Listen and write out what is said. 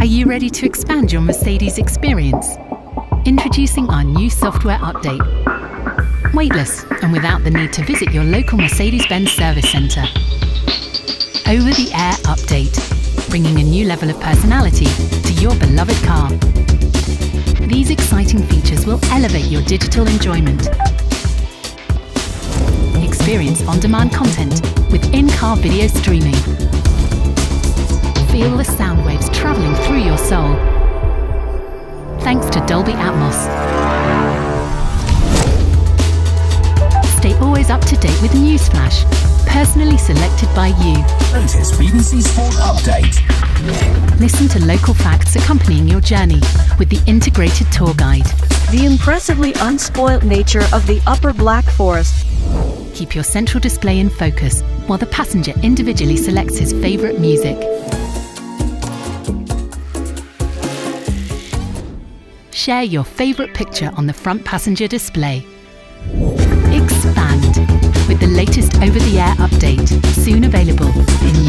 Are you ready to expand your Mercedes experience? Introducing our new software update. Weightless and without the need to visit your local Mercedes-Benz service centre. Over-the-air update, bringing a new level of personality to your beloved car. These exciting features will elevate your digital enjoyment. Experience on-demand content with in-car video streaming. Feel the sound waves travelling through your soul. Thanks to Dolby Atmos. Stay always up to date with Newsflash, personally selected by you. Latest BBC Sport update. Listen to local facts accompanying your journey with the integrated tour guide. The impressively unspoilt nature of the Upper Black Forest. Keep your central display in focus while the passenger individually selects his favourite music. Share your favourite picture on the front passenger display. Expand with the latest over-the-air update, soon available in